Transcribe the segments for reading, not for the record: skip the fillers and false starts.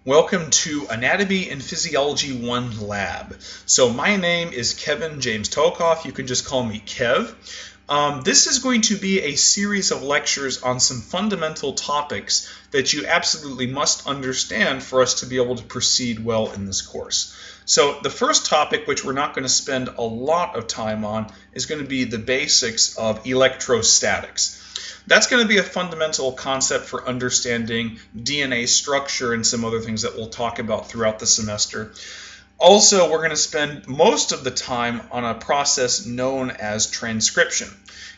Welcome to Anatomy and Physiology 1 Lab. So my name is Kevin James Tokoph. You can just call me Kev. This is going to be a series of lectures on some fundamental topics that you absolutely must understand for us to be able to proceed well in this course. So the first topic, which we're not going to spend a lot of time on, is going to be the basics of electrostatics. That's going to be a fundamental concept for understanding DNA structure and some other things that we'll talk about throughout the semester. Also, we're going to spend most of the time on a process known as transcription.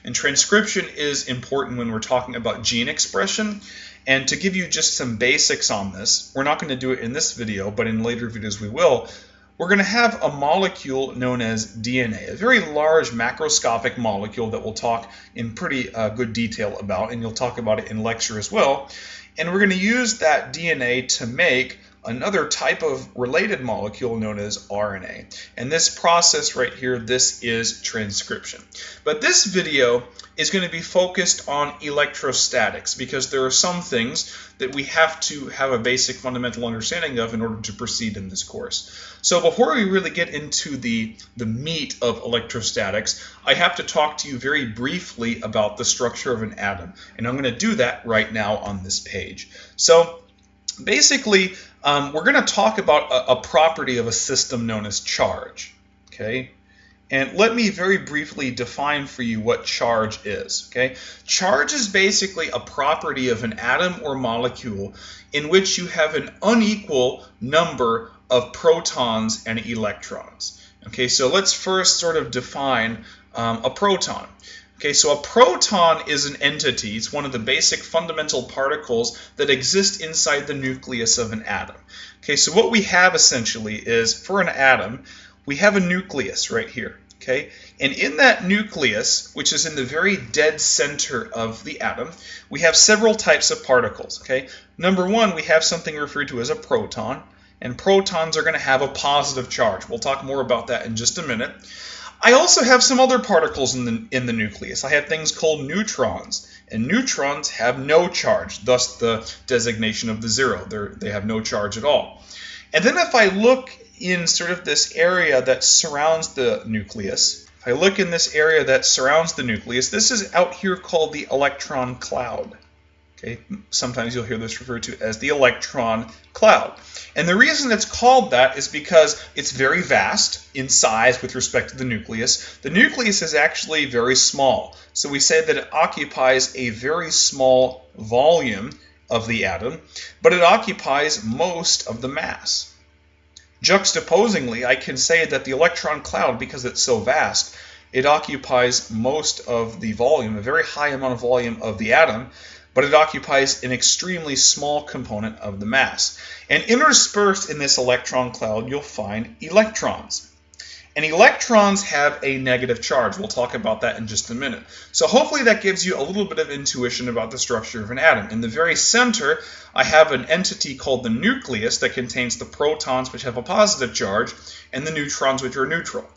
And transcription is important when we're talking about gene expression. And to give you just some basics on this, we're not going to do it in this video, but in later videos we will. We're going to have a molecule known as DNA, a very large macroscopic molecule that we'll talk in pretty good detail about, and you'll talk about it in lecture as well. And we're going to use that DNA to make another type of related molecule known as RNA. And this process right here, this is transcription. But this video is going to be focused on electrostatics because there are some things that we have to have a basic fundamental understanding of in order to proceed in this course. So before we really get into the meat of electrostatics, I have to talk to you very briefly about the structure of an atom. And I'm going to do that right now on this page. So basically, we're going to talk about a property of a system known as charge. Okay? And let me very briefly define for you what charge is. Okay? Charge is basically a property of an atom or molecule in which you have an unequal number of protons and electrons. Okay, so let's first sort of define a proton. Okay, so a proton is an entity. It's one of the basic fundamental particles that exist inside the nucleus of an atom. Okay, so what we have essentially is, for an atom, we have a nucleus right here. Okay, and in that nucleus, which is in the very dead center of the atom, we have several types of particles. Okay, number one, we have something referred to as a proton, and protons are going to have a positive charge. We'll talk more about that in just a minute. I also have some other particles in the nucleus. I have things called neutrons, and neutrons have no charge, thus the designation of the zero. They have no charge at all. And then if I look in sort of this area that surrounds the nucleus, if I look in this area that surrounds the nucleus, this is out here called the electron cloud. Okay, sometimes you'll hear this referred to as the electron cloud. And the reason it's called that is because it's very vast in size with respect to the nucleus. The nucleus is actually very small. So we say that it occupies a very small volume of the atom, but it occupies most of the mass. Juxtaposingly, I can say that the electron cloud, because it's so vast, it occupies most of the volume, a very high amount of volume of the atom, but it occupies an extremely small component of the mass. And interspersed in this electron cloud, you'll find electrons. And electrons have a negative charge. We'll talk about that in just a minute. So hopefully that gives you a little bit of intuition about the structure of an atom. In the very center, I have an entity called the nucleus that contains the protons, which have a positive charge, and the neutrons, which are neutral.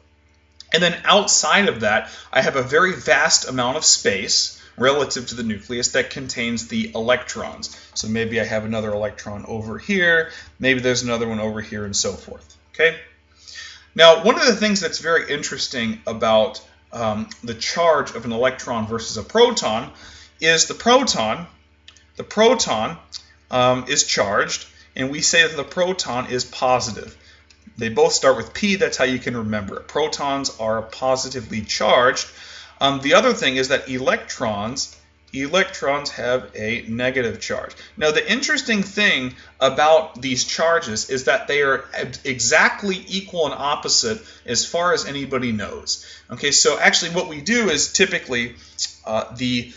And then outside of that, I have a very vast amount of space relative to the nucleus that contains the electrons. So maybe I have another electron over here, maybe there's another one over here, and so forth. Okay? Now, one of the things that's very interesting about the charge of an electron versus a proton is the proton is charged, and we say that the proton is positive. They both start with P, that's how you can remember it. Protons are positively charged. The other thing is that electrons have a negative charge. Now, the interesting thing about these charges is that they are exactly equal and opposite as far as anybody knows. Okay, so actually what we do is typically the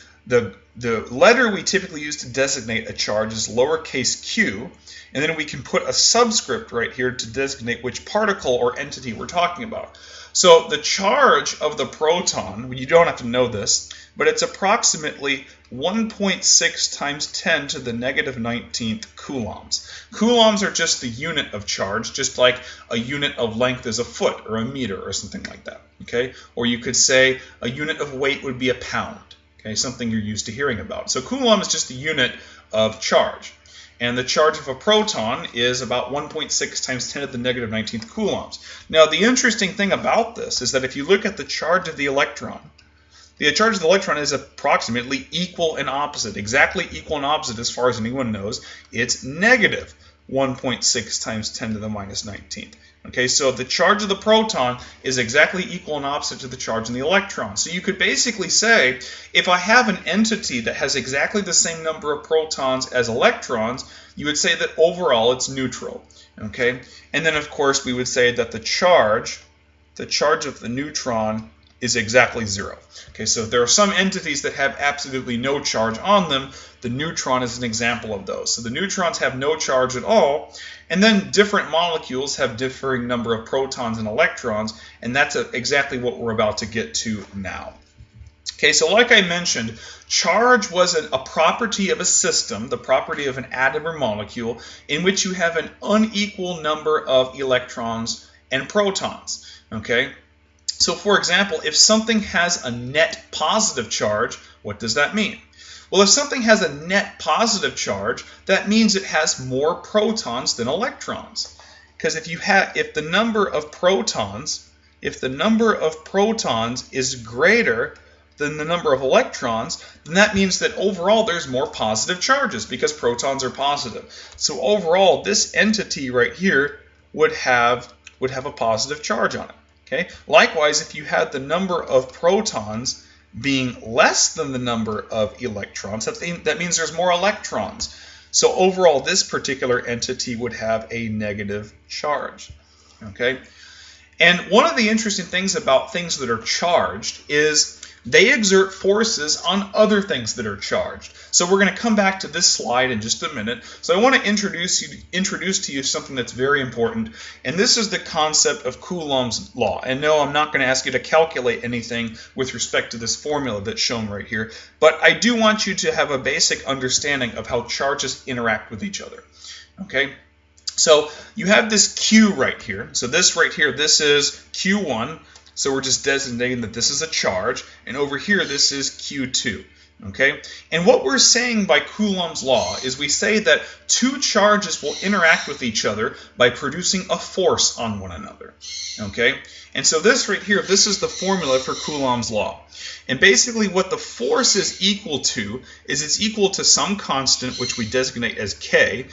letter we typically use to designate a charge is lowercase q, and then we can put a subscript right here to designate which particle or entity we're talking about. So the charge of the proton, you don't have to know this, but it's approximately 1.6 times 10 to the negative 19th coulombs. Coulombs are just the unit of charge, just like a unit of length is a foot or a meter or something like that. Okay? Or you could say a unit of weight would be a pound. Okay? Something you're used to hearing about. So coulomb is just a unit of charge. And the charge of a proton is about 1.6 times 10 to the negative 19th coulombs. Now, the interesting thing about this is that if you look at the charge of the electron is approximately equal and opposite, exactly equal and opposite as far as anyone knows. It's negative 1.6 times 10 to the minus 19th. Okay, so the charge of the proton is exactly equal and opposite to the charge in the electron. So you could basically say, if I have an entity that has exactly the same number of protons as electrons, you would say that overall it's neutral. Okay, and then of course we would say that the charge of the neutron is exactly 0. Okay, so there are some entities that have absolutely no charge on them. The neutron is an example of those. So the neutrons have no charge at all, and then different molecules have differing number of protons and electrons, and that's exactly what we're about to get to now. Okay, so like I mentioned, charge was a property of a system, the property of an atom or molecule, in which you have an unequal number of electrons and protons. Okay? So for example, if something has a net positive charge, what does that mean? Well, if something has a net positive charge, that means it has more protons than electrons. Because if the number of protons is greater than the number of electrons, then that means that overall there's more positive charges because protons are positive. So overall, this entity right here would have a positive charge on it. Okay? Likewise, if you had the number of protons being less than the number of electrons, that means there's more electrons. So overall, this particular entity would have a negative charge. Okay? And one of the interesting things about things that are charged is they exert forces on other things that are charged. So we're going to come back to this slide in just a minute. So I want to introduce to you something that's very important, and this is the concept of Coulombs Law. And no, I'm not going to ask you to calculate anything with respect to this formula that's shown right here, but I do want you to have a basic understanding of how charges interact with each other. Okay? So you have this Q right here. So this right here, this is Q1. So we're just designating that this is a charge. And over here, this is Q2. Okay? And what we're saying by Coulombs law is we say that two charges will interact with each other by producing a force on one another. Okay? And so this right here, this is the formula for Coulombs law. And basically what the force is equal to is it's equal to some constant, which we designate as K,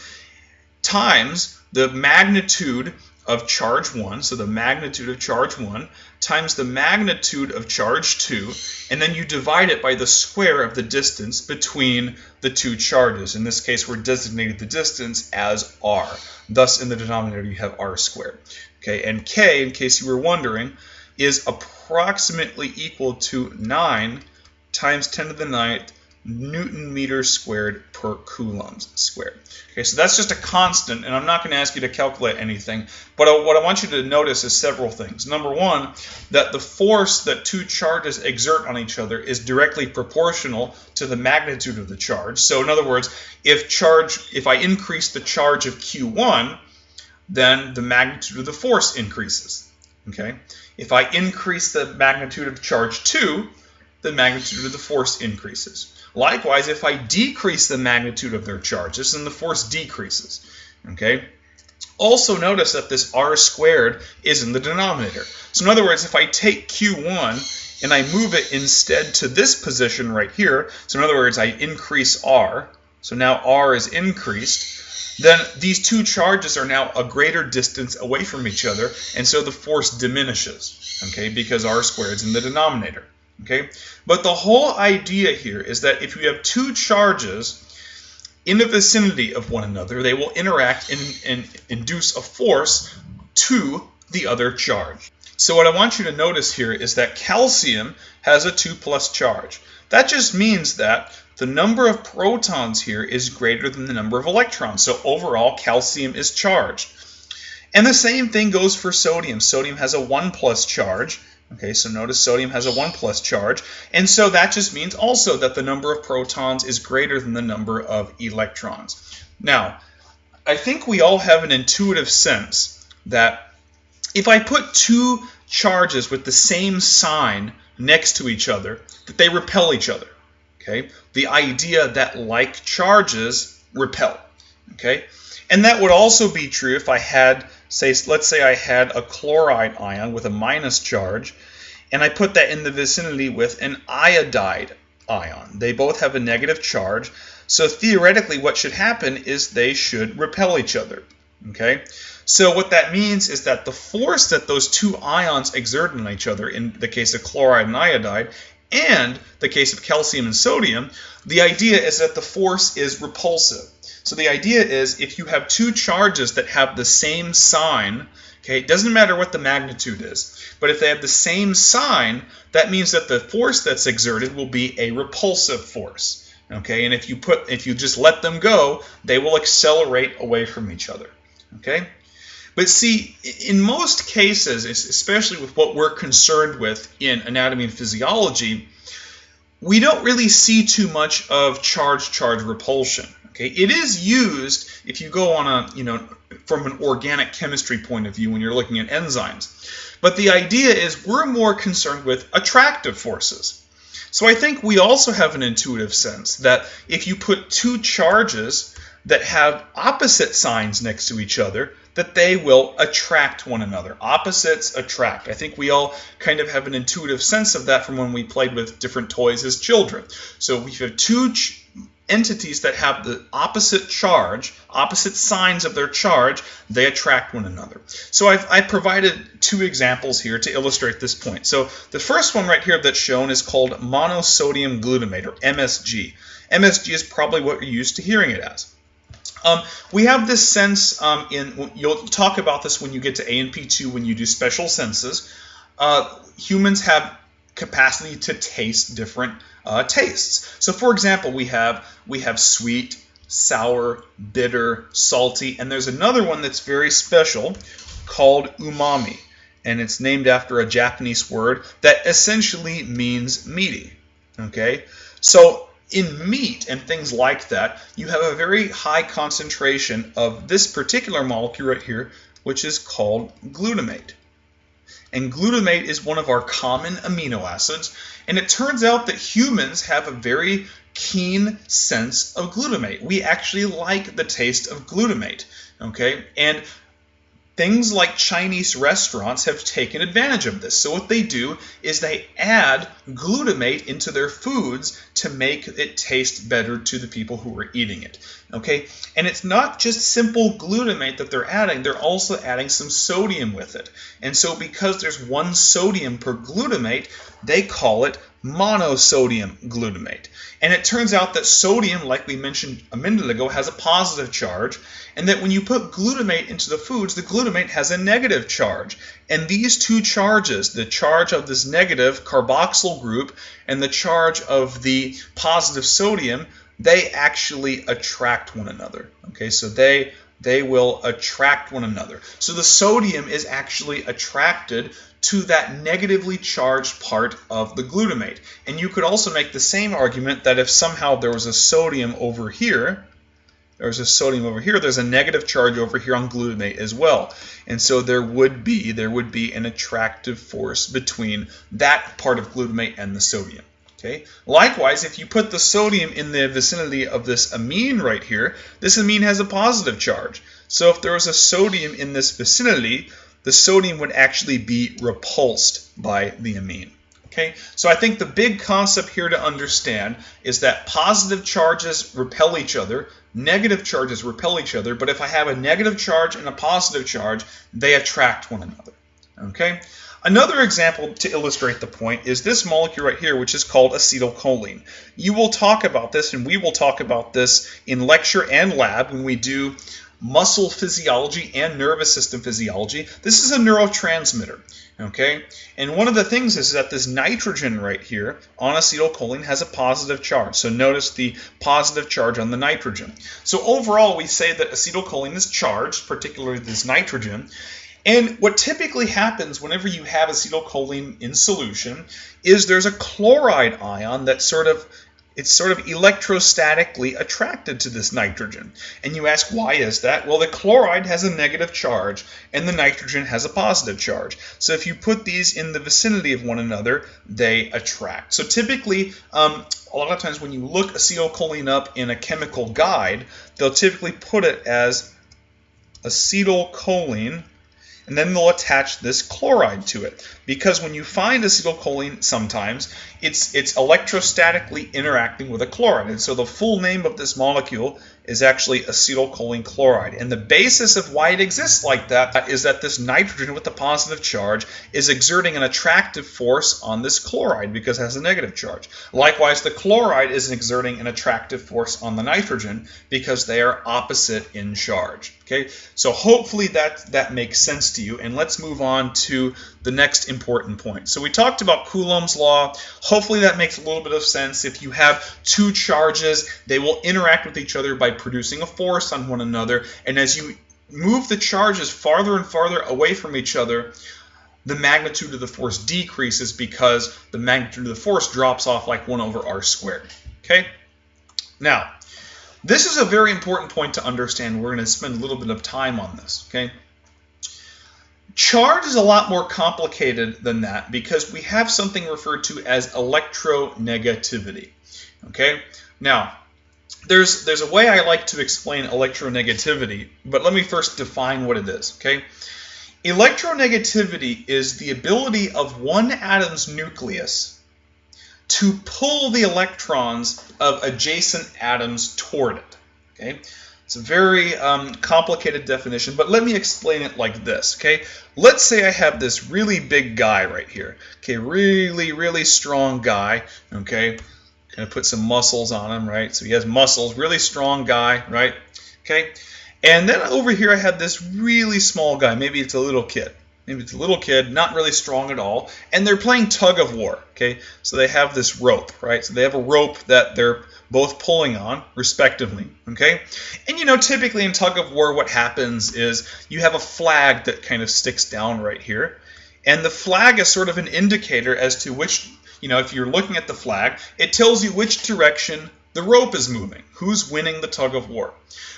times the magnitude of charge 1, so the magnitude of charge 1, times the magnitude of charge 2, and then you divide it by the square of the distance between the two charges. In this case, we're designating the distance as r. Thus, in the denominator, you have r squared. Okay, and K, in case you were wondering, is approximately equal to 9 times 10 to the 9th Newton meters squared per coulombs squared. Okay, so that's just a constant, and I'm not going to ask you to calculate anything, but what I want you to notice is several things. Number one, that the force that two charges exert on each other is directly proportional to the magnitude of the charge. So in other words, if I increase the charge of Q1, then the magnitude of the force increases. Okay? If I increase the magnitude of charge 2, the magnitude of the force increases. Likewise, if I decrease the magnitude of their charges, then the force decreases. Okay? Also notice that this r squared is in the denominator. So in other words, if I take Q1 and I move it instead to this position right here, so in other words, I increase r, so now r is increased, then these two charges are now a greater distance away from each other, and so the force diminishes, okay, because r squared is in the denominator. Okay, but the whole idea here is that if you have two charges in the vicinity of one another, they will interact and induce a force to the other charge. So what I want you to notice here is that calcium has a 2+ charge. That just means that the number of protons here is greater than the number of electrons. So overall, calcium is charged. And the same thing goes for sodium. Sodium has a 1+ charge. Okay, so notice sodium has a 1+ charge, and so that just means also that the number of protons is greater than the number of electrons. Now, I think we all have an intuitive sense that if I put two charges with the same sign next to each other, that they repel each other. Okay, the idea that like charges repel. Okay, and that would also be true if I had, let's say I had a chloride ion with a minus charge, and I put that in the vicinity with an iodide ion. They both have a negative charge, so theoretically what should happen is they should repel each other. Okay, so what that means is that the force that those two ions exert on each other, in the case of chloride and iodide, and the case of calcium and sodium, the idea is that the force is repulsive. So the idea is if you have two charges that have the same sign, okay, it doesn't matter what the magnitude is, but if they have the same sign, that means that the force that's exerted will be a repulsive force. Okay, and if you just let them go, they will accelerate away from each other. Okay, but see, in most cases, especially with what we're concerned with in anatomy and physiology, we don't really see too much of charge-charge repulsion. Okay, it is used if you go on a, from an organic chemistry point of view when you're looking at enzymes. But the idea is we're more concerned with attractive forces. So I think we also have an intuitive sense that if you put two charges that have opposite signs next to each other, that they will attract one another. Opposites attract. I think we all kind of have an intuitive sense of that from when we played with different toys as children. So we have two entities that have the opposite charge, opposite signs of their charge, they attract one another. So I've provided two examples here to illustrate this point. So the first one right here that's shown is called monosodium glutamate, or MSG. MSG is probably what you're used to hearing it as. We have this sense you'll talk about this when you get to A&P 2 when you do special senses. Humans have capacity to taste different tastes. So for example, we have sweet, sour, bitter, salty, and there's another one that's very special called umami, and it's named after a Japanese word that essentially means meaty. Okay, so in meat and things like that, you have a very high concentration of this particular molecule right here, which is called glutamate. And glutamate is one of our common amino acids, and it turns out that humans have a very keen sense of glutamate. We actually like the taste of glutamate, okay? And things like Chinese restaurants have taken advantage of this. So what they do is they add glutamate into their foods to make it taste better to the people who are eating it. Okay? And it's not just simple glutamate that they're adding, they're also adding some sodium with it. And so because there's one sodium per glutamate, they call it monosodium glutamate. And it turns out that sodium, like we mentioned a minute ago, has a positive charge, and that when you put glutamate into the foods, the glutamate has a negative charge. And these two charges, the charge of this negative carboxyl group and the charge of the positive sodium, they actually attract one another. Okay, so they will attract one another. So the sodium is actually attracted to that negatively charged part of the glutamate. And you could also make the same argument that if somehow there was a sodium over here, there's a negative charge over here on glutamate as well. And so there would be an attractive force between that part of glutamate and the sodium. Okay? Likewise, if you put the sodium in the vicinity of this amine right here, this amine has a positive charge. So if there was a sodium in this vicinity, the sodium would actually be repulsed by the amine. Okay? So I think the big concept here to understand is that positive charges repel each other, negative charges repel each other, but if I have a negative charge and a positive charge, they attract one another. Okay? Another example to illustrate the point is this molecule right here, which is called acetylcholine. You will talk about this, and we will talk about this in lecture and lab when we do muscle physiology and nervous system physiology. This is a neurotransmitter, okay? And one of the things is that this nitrogen right here on acetylcholine has a positive charge. So notice the positive charge on the nitrogen. So overall, we say that acetylcholine is charged, particularly this nitrogen. And what typically happens whenever you have acetylcholine in solution is there's a chloride ion that sort of it's sort of electrostatically attracted to this nitrogen. And you ask, why is that? Well, the chloride has a negative charge and the nitrogen has a positive charge. So if you put these in the vicinity of one another, they attract. So typically, a lot of times when you look acetylcholine up in a chemical guide, they'll typically put it as acetylcholine, and then they'll attach this chloride to it. Because when you find acetylcholine, sometimes it's electrostatically interacting with a chloride. And so the full name of this molecule is actually acetylcholine chloride. And the basis of why it exists like that is that this nitrogen with the positive charge is exerting an attractive force on this chloride because it has a negative charge. Likewise, the chloride is exerting an attractive force on the nitrogen because they are opposite in charge. Okay, so hopefully that makes sense to you. And let's move on to the next important point. So we talked about Coulombs Law. Hopefully that makes a little bit of sense. If you have two charges, they will interact with each other by producing a force on one another. And as you move the charges farther and farther away from each other, the magnitude of the force decreases because the magnitude of the force drops off like 1 over r squared. Okay? Now, this is a very important point to understand. We're going to spend a little bit of time on this. Okay? Charge is a lot more complicated than that because we have something referred to as electronegativity. Okay? Now, there's a way I like to explain electronegativity, but let me first define what it is. Okay? Electronegativity is the ability of one atom's nucleus to pull the electrons of adjacent atoms toward it. Okay? It's a very complicated definition, but let me explain it like this. Okay? Let's say I have this really big guy right here. Okay, really, really strong guy. Okay? Gonna put some muscles on him, right? So he has muscles, really strong guy, right? Okay? And then over here I have this really small guy. Maybe it's a little kid. Maybe it's a little kid, not really strong at all. And they're playing tug of war, okay? So they have this rope, right? So they have a rope that they're both pulling on, respectively, okay? And you know, typically in tug of war, what happens is you have a flag that kind of sticks down right here. And the flag is sort of an indicator as to which, you know, if you're looking at the flag, it tells you which direction the rope is moving, who's winning the tug of war.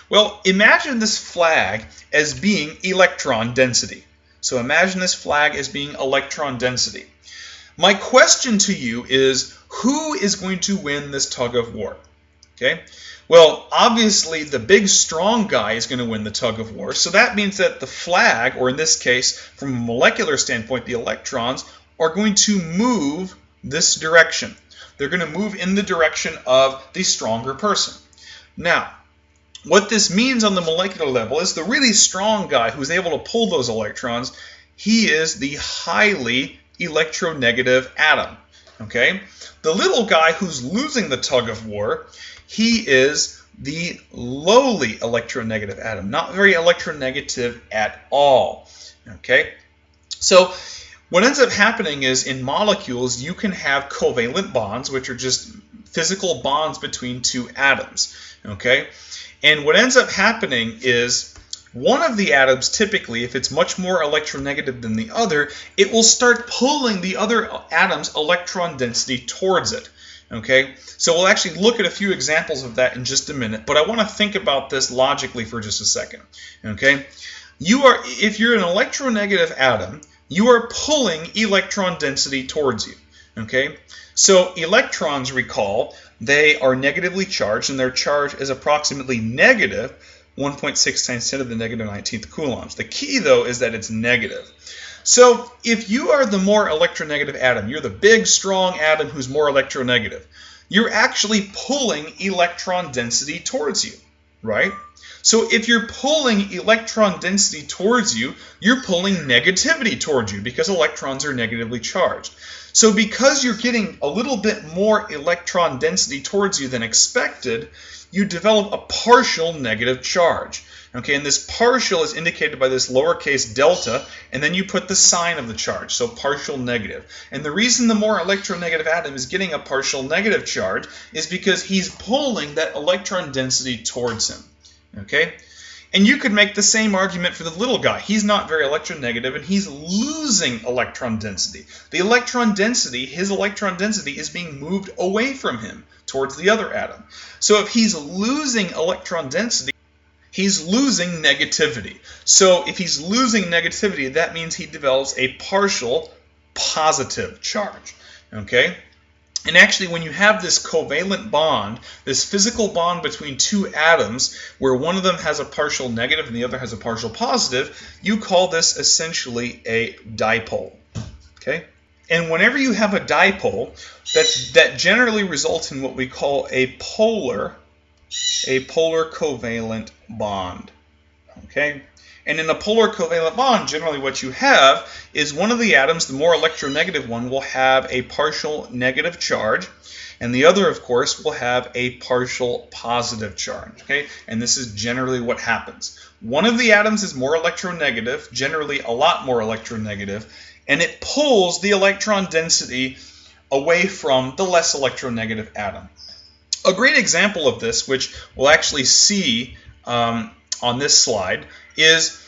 Well, imagine this flag as being electron density. So imagine this flag as being electron density. My question to you is, who is going to win this tug of war? Okay? Well, obviously the big strong guy is going to win the tug of war. So that means that the flag, or in this case, from a molecular standpoint, the electrons, are going to move this direction. They're going to move in the direction of the stronger person. Now, what this means on the molecular level is the really strong guy who's able to pull those electrons, he is the highly electronegative atom. Okay? The little guy who's losing the tug of war, he is the lowly electronegative atom, not very electronegative at all. Okay? So what ends up happening is in molecules you can have covalent bonds, which are just physical bonds between two atoms. Okay? And what ends up happening is one of the atoms, typically, if it's much more electronegative than the other, it will start pulling the other atom's electron density towards it. Okay? So we'll actually look at a few examples of that in just a minute, but I want to think about this logically for just a second. Okay? If you're an electronegative atom, you are pulling electron density towards you. Okay? So electrons, recall, they are negatively charged, and their charge is approximately negative 1.6 times 10 to the negative 19th coulombs. The key, though, is that it's negative. So if you are the more electronegative atom, you're the big, strong atom who's more electronegative, you're actually pulling electron density towards you, right? So if you're pulling electron density towards you, you're pulling negativity towards you because electrons are negatively charged. So because you're getting a little bit more electron density towards you than expected, you develop a partial negative charge. Okay, and this partial is indicated by this lowercase delta, and then you put the sign of the charge, so partial negative. And the reason the more electronegative atom is getting a partial negative charge is because he's pulling that electron density towards him. Okay? And you could make the same argument for the little guy. He's not very electronegative, and he's losing electron density. The electron density, his electron density, is being moved away from him towards the other atom. So if he's losing electron density, he's losing negativity. So if he's losing negativity, that means he develops a partial positive charge. Okay? And actually, when you have this covalent bond, this physical bond between two atoms, where one of them has a partial negative and the other has a partial positive, you call this essentially a dipole. Okay? And whenever you have a dipole, that generally results in what we call a polar covalent bond. Okay? And in a polar covalent bond, generally what you have is one of the atoms, the more electronegative one, will have a partial negative charge, and the other, of course, will have a partial positive charge. Okay? And this is generally what happens. One of the atoms is more electronegative, generally a lot more electronegative, and it pulls the electron density away from the less electronegative atom. A great example of this, which we'll actually see on this slide, is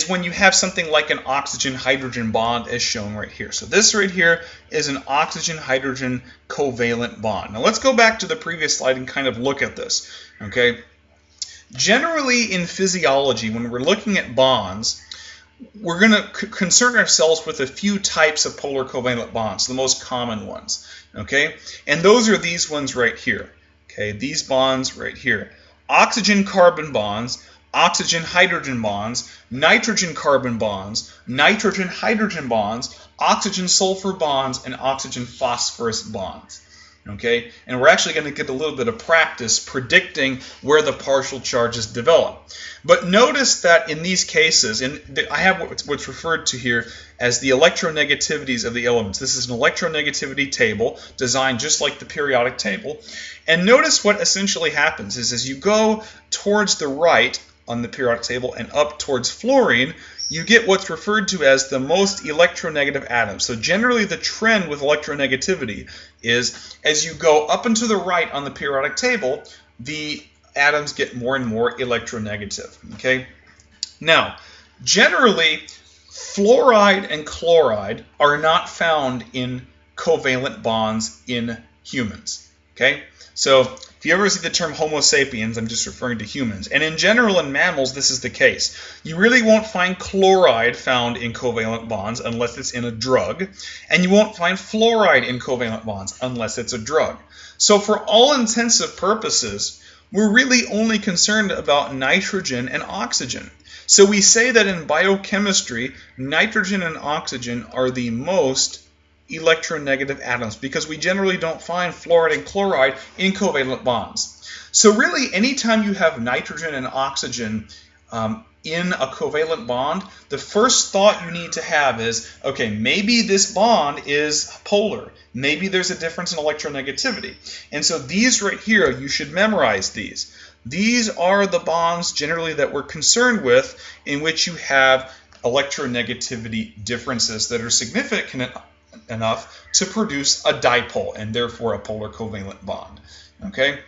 when you have something like an oxygen-hydrogen bond as shown right here. So this right here is an oxygen-hydrogen covalent bond. Now let's go back to the previous slide and kind of look at this. Okay? Generally in physiology, when we're looking at bonds, we're going to concern ourselves with a few types of polar covalent bonds, the most common ones. Okay? And those are these ones right here. Okay? These bonds right here. Oxygen-carbon bonds, oxygen-hydrogen bonds, nitrogen-carbon bonds, nitrogen-hydrogen bonds, oxygen-sulfur bonds, and oxygen-phosphorus bonds. Okay? And we're actually going to get a little bit of practice predicting where the partial charges develop. But notice that in these cases, and I have what's referred to here as the electronegativities of the elements. This is an electronegativity table designed just like the periodic table. And notice what essentially happens is as you go towards the right on the periodic table and up towards fluorine, you get what's referred to as the most electronegative atoms. So generally the trend with electronegativity is as you go up and to the right on the periodic table, the atoms get more and more electronegative. Okay? Now, generally, fluoride and chloride are not found in covalent bonds in humans. Okay? So if you ever see the term Homo sapiens, I'm just referring to humans. And in general, in mammals, this is the case. You really won't find chloride found in covalent bonds unless it's in a drug. And you won't find fluoride in covalent bonds unless it's a drug. So for all intensive purposes, we're really only concerned about nitrogen and oxygen. So we say that in biochemistry, nitrogen and oxygen are the most electronegative atoms because we generally don't find fluoride and chloride in covalent bonds. So really, anytime you have nitrogen and oxygen in a covalent bond, the first thought you need to have is, okay, maybe this bond is polar. Maybe there's a difference in electronegativity. And so these right here, you should memorize these. These are the bonds generally that we're concerned with in which you have electronegativity differences that are significant enough to produce a dipole and therefore a polar covalent bond. Okay?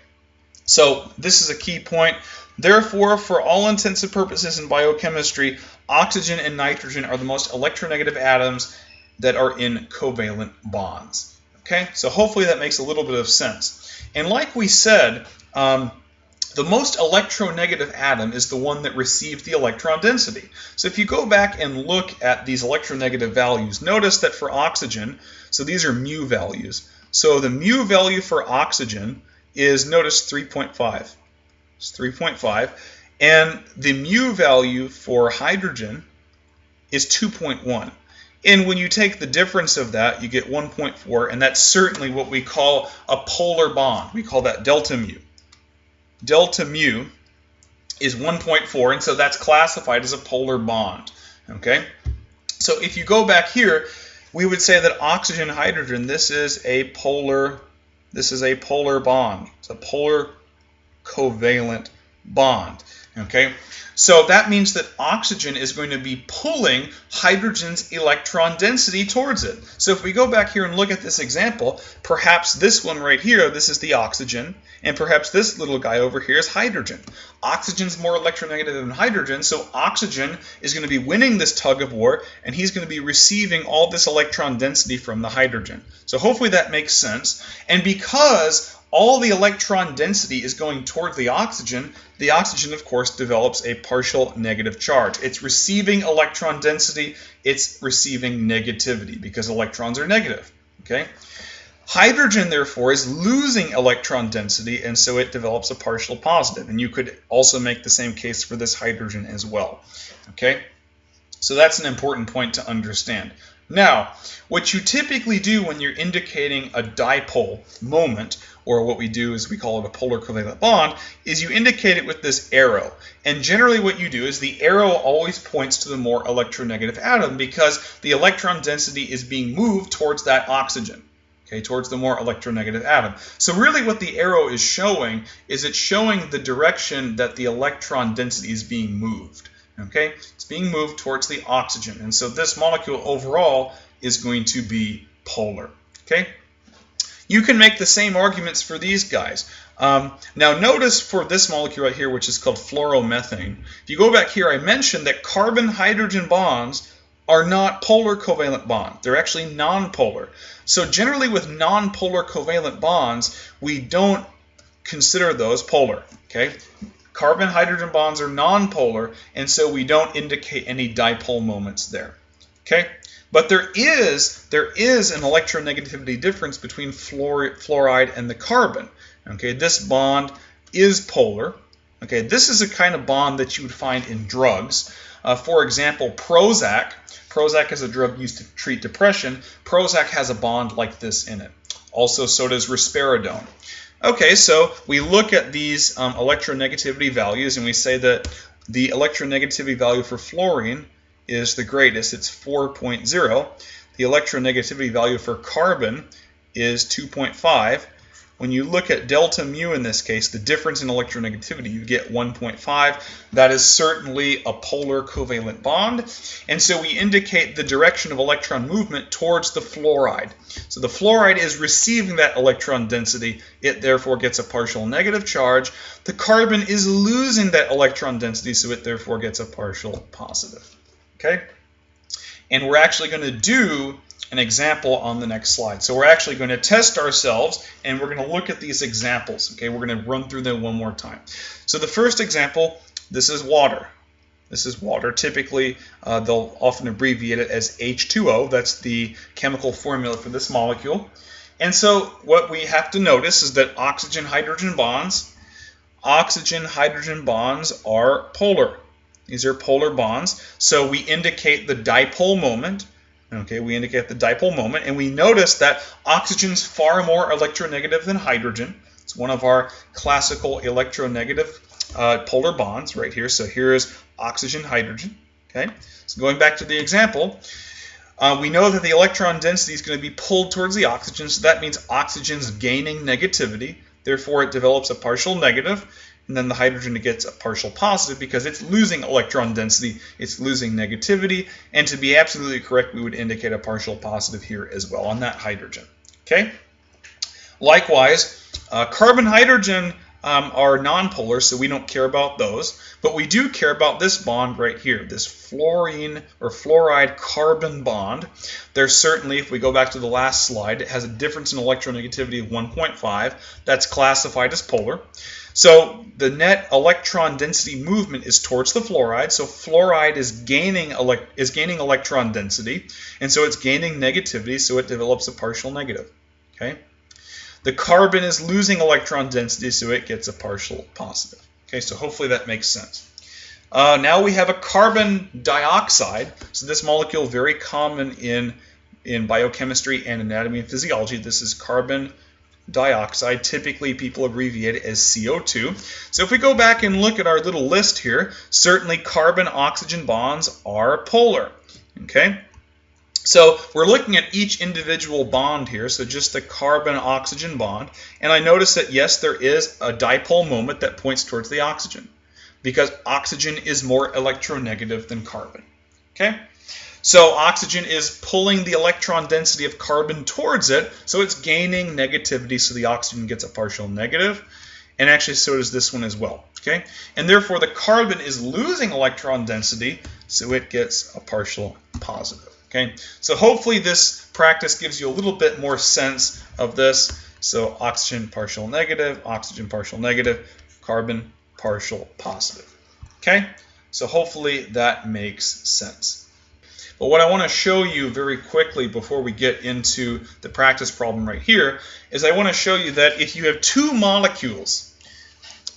So this is a key point. Therefore, for all intents and purposes in biochemistry, oxygen and nitrogen are the most electronegative atoms that are in covalent bonds. Okay? So hopefully that makes a little bit of sense. And like we said, the most electronegative atom is the one that receives the electron density. So if you go back and look at these electronegative values, notice that for oxygen, so these are mu values. So the mu value for oxygen is, notice, 3.5. It's 3.5. And the mu value for hydrogen is 2.1. And when you take the difference of that, you get 1.4, and that's certainly what we call a polar bond. We call that delta mu. Delta mu is 1.4, and so that's classified as a polar bond. Okay? So if you go back here, we would say that oxygen hydrogen, this is a polar bond. It's a polar covalent bond. Okay, so that means that oxygen is going to be pulling hydrogen's electron density towards it. So if we go back here and look at this example, perhaps this one right here, this is the oxygen, and perhaps this little guy over here is hydrogen. Oxygen's more electronegative than hydrogen, so oxygen is going to be winning this tug of war, and he's going to be receiving all this electron density from the hydrogen. So hopefully that makes sense. And because all the electron density is going toward the oxygen, of course, develops a partial negative charge. It's receiving electron density, it's receiving negativity because electrons are negative. Okay? Hydrogen, therefore, is losing electron density, and so it develops a partial positive. And you could also make the same case for this hydrogen as well. Okay? So that's an important point to understand. Now, what you typically do when you're indicating a dipole moment, or what we do is we call it a polar covalent bond, is you indicate it with this arrow. And generally what you do is the arrow always points to the more electronegative atom because the electron density is being moved towards that oxygen, okay, towards the more electronegative atom. So really what the arrow is showing is it's showing the direction that the electron density is being moved. Okay, it's being moved towards the oxygen, and so this molecule overall is going to be polar. Okay, you can make the same arguments for these guys. Now notice for this molecule right here, which is called fluoromethane, if you go back here, I mentioned that carbon-hydrogen bonds are not polar covalent bonds. They're actually non-polar. So generally with non-polar covalent bonds, we don't consider those polar. Okay. Carbon-hydrogen bonds are non-polar, and so we don't indicate any dipole moments there. Okay, but there is an electronegativity difference between fluoride and the carbon. Okay, this bond is polar. Okay, this is a kind of bond that you would find in drugs. For example, Prozac. Prozac is a drug used to treat depression. Prozac has a bond like this in it. Also, so does risperidone. Okay, so we look at these electronegativity values and we say that the electronegativity value for fluorine is the greatest. It's 4.0. The electronegativity value for carbon is 2.5. When you look at delta mu in this case, the difference in electronegativity, you get 1.5. That is certainly a polar covalent bond. And so we indicate the direction of electron movement towards the fluoride. So the fluoride is receiving that electron density. It therefore gets a partial negative charge. The carbon is losing that electron density, so it therefore gets a partial positive. Okay? And we're actually going to do an example on the next slide. So we're actually going to test ourselves, and we're going to look at these examples. Okay, we're going to run through them one more time. So the first example, this is water. This is water. Typically, they'll often abbreviate it as H2O. That's the chemical formula for this molecule. And so what we have to notice is that oxygen-hydrogen bonds are polar. These are polar bonds. So we indicate the dipole moment. Okay, we indicate the dipole moment, and we notice that oxygen's far more electronegative than hydrogen. It's one of our classical electronegative polar bonds right here. So here is oxygen-hydrogen. Okay, so going back to the example, we know that the electron density is going to be pulled towards the oxygen, so that means oxygen's gaining negativity. Therefore, it develops a partial negative. And then the hydrogen gets a partial positive because it's losing electron density, it's losing negativity, and to be absolutely correct, we would indicate a partial positive here as well on that hydrogen. Okay. Likewise, carbon-hydrogen are nonpolar, so we don't care about those, but we do care about this bond right here, this fluorine or fluoride carbon bond. There's certainly, if we go back to the last slide, it has a difference in electronegativity of 1.5. That's classified as polar. So the net electron density movement is towards the fluoride. So fluoride is gaining electron density, and so it's gaining negativity, so it develops a partial negative. Okay. The carbon is losing electron density, so it gets a partial positive. Okay, so hopefully that makes sense. Now we have a carbon dioxide. So this molecule very common in biochemistry and anatomy and physiology. This is carbon dioxide. Typically people abbreviate it as CO2. So if we go back and look at our little list here, certainly carbon-oxygen bonds are polar. Okay, so we're looking at each individual bond here, so just the carbon-oxygen bond, and I notice that yes, there is a dipole moment that points towards the oxygen. because oxygen is more electronegative than carbon. Okay? So oxygen is pulling the electron density of carbon towards it, so it's gaining negativity, so the oxygen gets a partial negative, and actually so does this one as well. Okay? And therefore the carbon is losing electron density, so it gets a partial positive. Okay? So hopefully this practice gives you a little bit more sense of this. So oxygen partial negative, carbon partial positive. Okay? So hopefully that makes sense. But what I want to show you very quickly before we get into the practice problem right here is I want to show you that if you have two molecules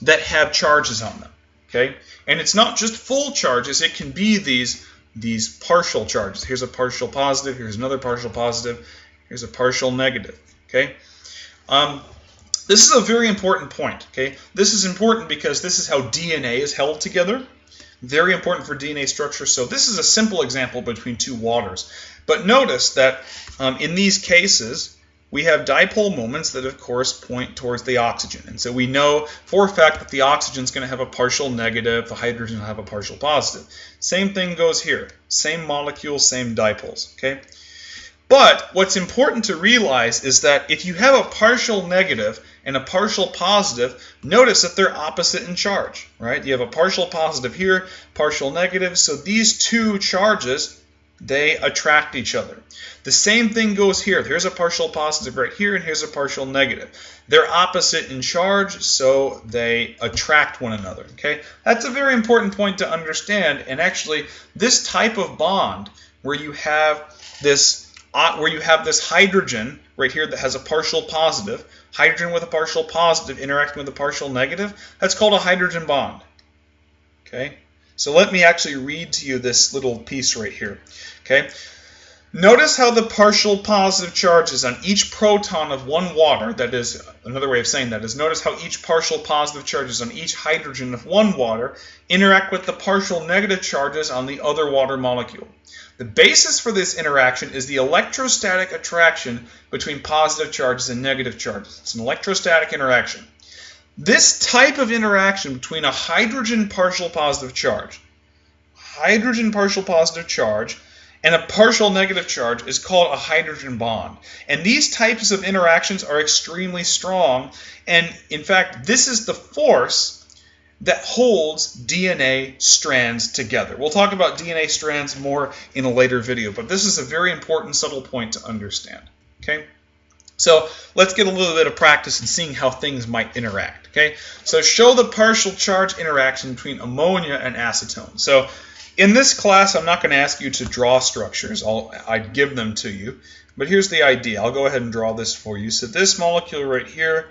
that have charges on them, okay, and it's not just full charges, it can be these partial charges. Here's a partial positive, here's another partial positive, here's a partial negative, okay. This is a very important point, okay. This is important because this is how DNA is held together. Very important for DNA structure. So this is a simple example between two waters. But notice that in these cases, we have dipole moments that, of course, point towards the oxygen. And so we know for a fact that the oxygen is going to have a partial negative, the hydrogen will have a partial positive. Same thing goes here. Same molecules, same dipoles. Okay? But what's important to realize is that if you have a partial negative and a partial positive, notice that they're opposite in charge, right? You have a partial positive here, partial negative, so these two charges, they attract each other. The same thing goes here. Here's a partial positive right here, and here's a partial negative. They're opposite in charge, so they attract one another, okay? That's a very important point to understand, and actually, this type of bond where you have this hydrogen right here that has a partial positive, hydrogen with a partial positive interacting with a partial negative, that's called a hydrogen bond. Okay? So let me actually read to you this little piece right here. Okay? Notice how the partial positive charges on each proton of one water, that is, another way of saying that is, notice how each partial positive charges on each hydrogen of one water interact with the partial negative charges on the other water molecule. The basis for this interaction is the electrostatic attraction between positive charges and negative charges. It's an electrostatic interaction. This type of interaction between a hydrogen partial positive charge, and a partial negative charge is called a hydrogen bond. And these types of interactions are extremely strong. And in fact, this is the force that holds DNA strands together. We'll talk about DNA strands more in a later video, but this is a very important subtle point to understand. Okay? So let's get a little bit of practice in seeing how things might interact. Okay? So show the partial charge interaction between ammonia and acetone. So in this class, I'm not going to ask you to draw structures. I'd give them to you. But here's the idea. I'll go ahead and draw this for you. So this molecule right here,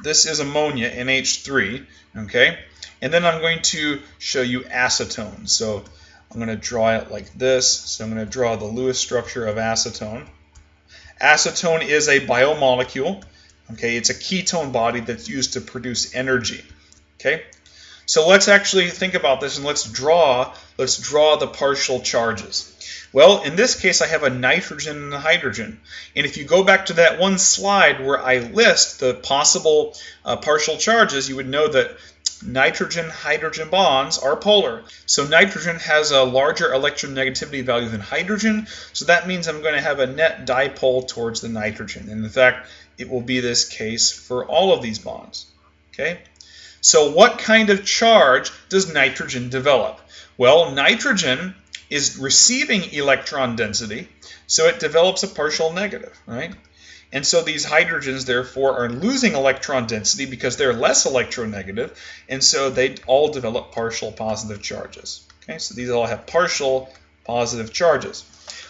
this is ammonia, NH3. Okay? And then I'm going to show you acetone. So I'm going to draw it like this. So I'm going to draw the Lewis structure of acetone. Acetone is a biomolecule. Okay, it's a ketone body that's used to produce energy. Okay, so let's actually think about this and let's draw the partial charges. Well, in this case, I have a nitrogen and a hydrogen. And if you go back to that one slide where I list the possible partial charges, you would know that nitrogen-hydrogen bonds are polar. So nitrogen has a larger electronegativity value than hydrogen, so that means I'm going to have a net dipole towards the nitrogen. And in fact, it will be this case for all of these bonds. Okay? So what kind of charge does nitrogen develop? Well, nitrogen is receiving electron density, so it develops a partial negative, right? And so these hydrogens, therefore, are losing electron density because they're less electronegative, and so they all develop partial positive charges. Okay, so these all have partial positive charges.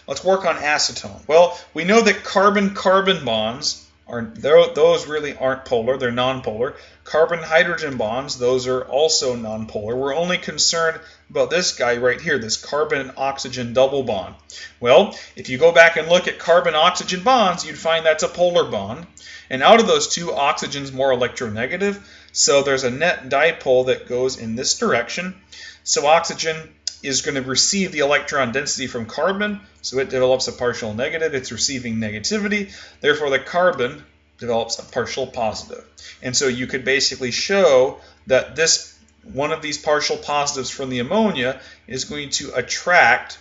Let's work on acetone. Well, we know that carbon-carbon bonds, those really aren't polar, they're nonpolar. Carbon-hydrogen bonds, those are also nonpolar. We're only concerned about this guy right here, this carbon-oxygen double bond. Well, if you go back and look at carbon-oxygen bonds, you'd find that's a polar bond. And out of those two, oxygen's more electronegative, so there's a net dipole that goes in this direction. So oxygen is going to receive the electron density from carbon, so it develops a partial negative. It's receiving negativity. Therefore, the carbon develops a partial positive. And so you could basically show that this one of these partial positives from the ammonia is going to attract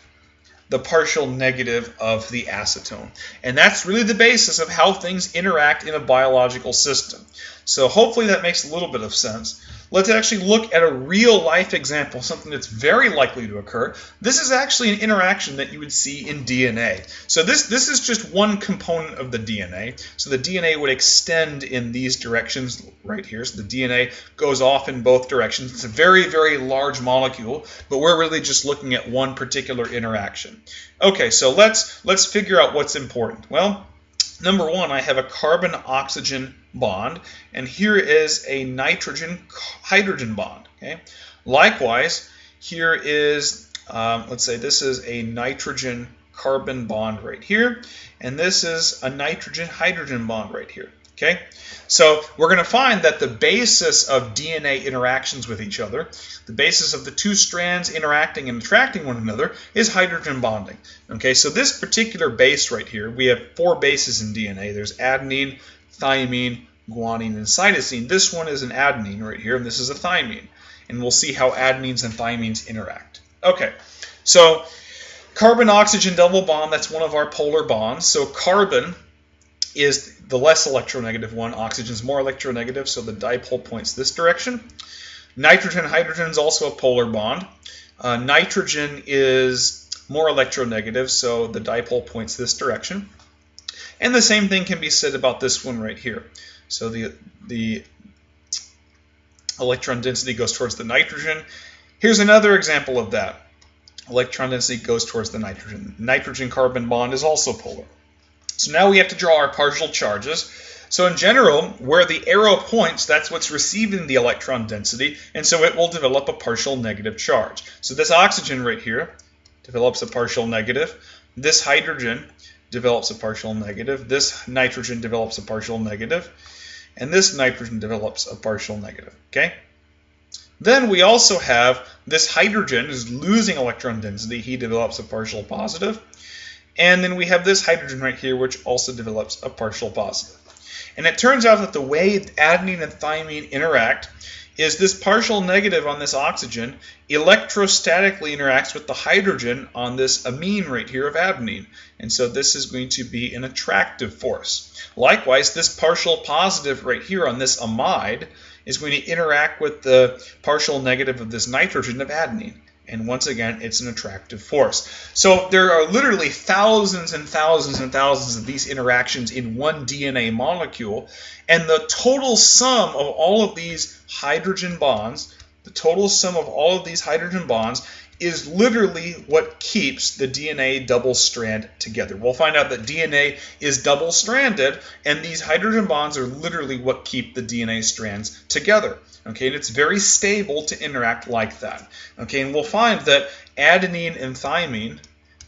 the partial negative of the acetone. And that's really the basis of how things interact in a biological system. So hopefully that makes a little bit of sense. Let's actually look at a real life example, something that's very likely to occur. This is actually an interaction that you would see in DNA. So this is just one component of the DNA. So the DNA would extend in these directions right here. So the DNA goes off in both directions. It's a very, very large molecule, but we're really just looking at one particular interaction. Okay, so let's figure out what's important. Well, number one, I have a carbon-oxygen bond, and here is a nitrogen-hydrogen bond. Okay. Likewise, here is, let's say this is a nitrogen-carbon bond right here, and this is a nitrogen-hydrogen bond right here. Okay. So we're going to find that the basis of DNA interactions with each other, the basis of the two strands interacting and attracting one another, is hydrogen bonding. Okay, so this particular base right here, we have 4 bases in DNA. There's adenine, thymine, guanine, and cytosine. This one is an adenine right here, and this is a thymine. And we'll see how adenines and thymines interact. Okay, so carbon-oxygen double bond, that's one of our polar bonds. So carbon is the less electronegative one. Oxygen is more electronegative, so the dipole points this direction. Nitrogen-hydrogen is also a polar bond. Nitrogen is more electronegative, so the dipole points this direction. And the same thing can be said about this one right here. So the electron density goes towards the nitrogen. Here's another example of that. Electron density goes towards the nitrogen. Nitrogen-carbon bond is also polar. So now we have to draw our partial charges. So in general, where the arrow points, that's what's receiving the electron density, and so it will develop a partial negative charge. So this oxygen right here develops a partial negative. This hydrogen develops a partial negative. This nitrogen develops a partial negative. And this nitrogen develops a partial negative. Okay? Then we also have this hydrogen is losing electron density. He develops a partial positive. And then we have this hydrogen right here, which also develops a partial positive. And it turns out that the way adenine and thymine interact is this partial negative on this oxygen electrostatically interacts with the hydrogen on this amine right here of adenine. And so this is going to be an attractive force. Likewise, this partial positive right here on this amide is going to interact with the partial negative of this nitrogen of adenine. And once again, it's an attractive force. So there are literally thousands and thousands and thousands of these interactions in one DNA molecule. And the total sum of all of these hydrogen bonds, is literally what keeps the DNA double strand together. We'll find out that DNA is double stranded, and these hydrogen bonds are literally what keep the DNA strands together. Okay, and it's very stable to interact like that. Okay, and we'll find that adenine and thymine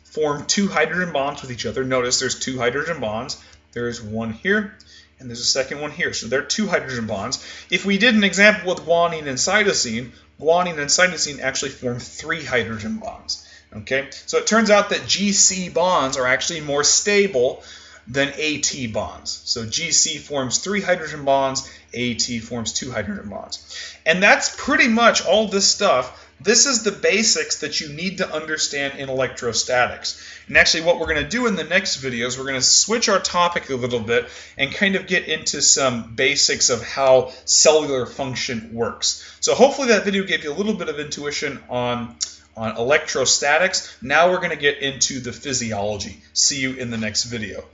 form 2 hydrogen bonds with each other. Notice there's 2 hydrogen bonds. There's one here, and there's a second one here. So there are 2 hydrogen bonds. If we did an example with guanine and cytosine actually form 3 hydrogen bonds. Okay, so it turns out that GC bonds are actually more stable than AT bonds. So GC forms 3 hydrogen bonds, AT forms 2 hydrogen bonds. And that's pretty much all this stuff. This is the basics that you need to understand in electrostatics. And actually what we're going to do in the next video is we're going to switch our topic a little bit and kind of get into some basics of how cellular function works. So hopefully that video gave you a little bit of intuition on electrostatics. Now we're going to get into the physiology. See you in the next video.